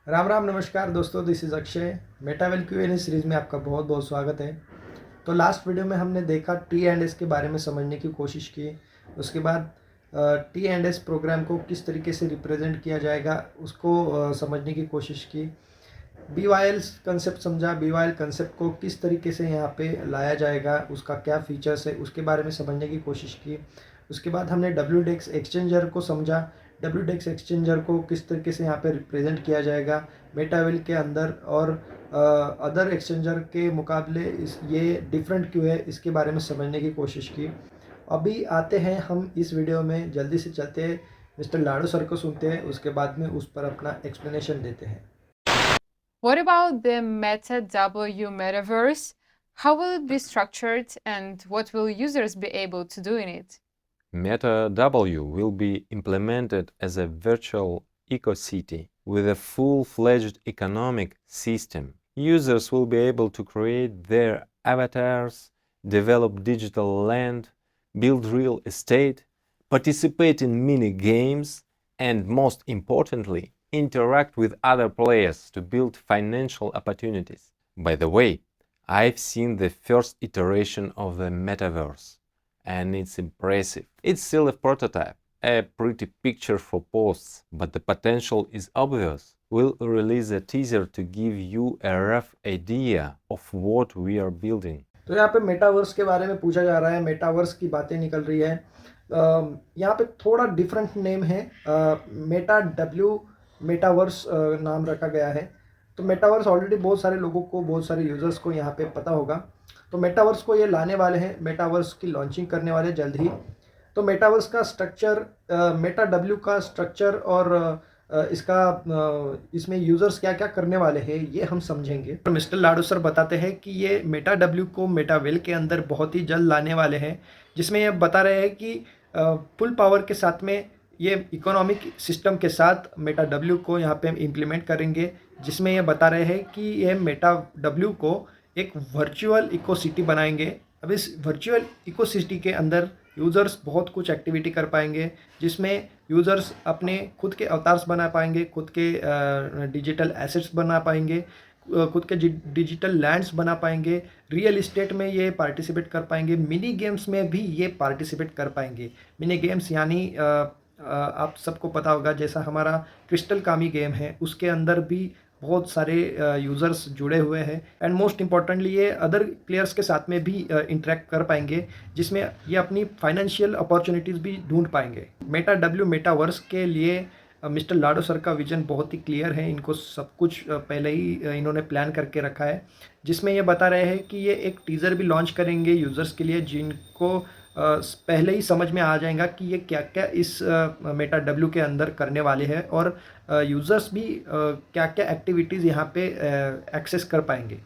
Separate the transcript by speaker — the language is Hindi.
Speaker 1: राम राम नमस्कार दोस्तों, दिस इज़ अक्षय। मेटावेल क्यूएनए सीरीज़ में आपका बहुत बहुत स्वागत है। तो लास्ट वीडियो में हमने देखा टी एंड एस के बारे में समझने की कोशिश की। उसके बाद टी एंड एस प्रोग्राम को किस तरीके से रिप्रेजेंट किया जाएगा उसको समझने की कोशिश की। बी वाई कंसेप्ट समझा, बी वाई कंसेप्ट को किस तरीके से यहाँ पे लाया जाएगा, उसका क्या फीचर्स है उसके बारे में समझने की कोशिश की। उसके बाद हमने डब्ल्यू डेक्स एक्सचेंजर को समझा। डब्ल्यू डेक्स एक्सचेंजर को किस तरीके से यहाँ पे रिप्रेजेंट किया जाएगा मेटावेल के अंदर, और अदर एक्सचेंजर के मुकाबले ये डिफरेंट क्यों है इसके बारे में समझने की कोशिश की। अभी आते हैं हम इस वीडियो में, जल्दी से चलते हैं मिस्टर लाडो सर को सुनते हैं, उसके बाद में उस पर अपना एक्सप्लेनेशन देते हैं।
Speaker 2: What about the Meta W metaverse? How will it be structured and what will users be able to do in it?
Speaker 3: Meta W will be implemented as a virtual eco-city with a full-fledged economic system. Users will be able to create their avatars, develop digital land, build real estate, participate in mini-games, and most importantly, interact with other players to build financial opportunities. By the way, I've seen the first iteration of the metaverse, and it's impressive. It's still a prototype, a pretty picture for posts, but the potential is obvious. We'll release a teaser to give you a rough idea of what we are building.
Speaker 1: तो यहाँ पे मेटावर्स के बारे में पूछा जा रहा है, मेटावर्स की बातें निकल रही है। यहाँ पे थोड़ा डिफरेंट नेम है, मेटा डब्ल्यू मेटावर्स नाम रखा गया है। तो मेटावर्स ऑलरेडी बहुत सारे लोगों को, बहुत सारे यूजर्स को यहाँ पे पता होगा। तो मेटावर्स को ये लाने वाले हैं, मेटावर्स की लॉन्चिंग करने वाले जल्द ही। तो मेटावर्स का स्ट्रक्चर, मेटा डब्ल्यू का स्ट्रक्चर और इसमें यूज़र्स क्या क्या करने वाले हैं ये हम समझेंगे। तो मिस्टर लाडो सर बताते हैं कि ये मेटा डब्ल्यू को मेटावेल के अंदर बहुत ही जल्द लाने वाले हैं, जिसमें ये बता रहे हैं कि फुल पावर के साथ में ये इकोनॉमिक सिस्टम के साथ मेटा डब्ल्यू को यहाँ पे हम इम्प्लीमेंट करेंगे, जिसमें ये बता रहे हैं कि ये मेटा डब्ल्यू को एक वर्चुअल इको सिटी बनाएंगे। अब इस वर्चुअल इको सिटी के अंदर यूज़र्स बहुत कुछ एक्टिविटी कर पाएंगे, जिसमें यूज़र्स अपने खुद के अवतार्स बना पाएंगे, खुद के डिजिटल एसेट्स बना पाएंगे, खुद के डिजिटल लैंड्स बना पाएंगे, रियल इस्टेट में ये पार्टिसिपेट कर पाएंगे, मिनी गेम्स में भी ये पार्टिसिपेट कर पाएंगे। मिनी गेम्स यानी आप सबको पता होगा, जैसा हमारा क्रिस्टल कामी गेम है उसके अंदर भी बहुत सारे यूज़र्स जुड़े हुए हैं, एंड मोस्ट इम्पॉर्टेंटली ये अदर प्लेयर्स के साथ में भी इंटरेक्ट कर पाएंगे, जिसमें ये अपनी फाइनेंशियल अपॉर्चुनिटीज़ भी ढूंढ पाएंगे। मेटा डब्ल्यू मेटावर्स के लिए मिस्टर लाडो सर का विजन बहुत ही क्लियर है। इनको सब कुछ पहले ही इन्होंने प्लान करके रखा है, जिसमें ये बता रहे हैं कि ये एक टीज़र भी लॉन्च करेंगे यूज़र्स के लिए, जिनको पहले ही समझ में आ जाएगा कि ये क्या क्या इस मेटा डब्ल्यू के अंदर करने वाले हैं, और यूज़र्स भी क्या क्या एक्टिविटीज़ यहाँ पे एक्सेस कर पाएंगे।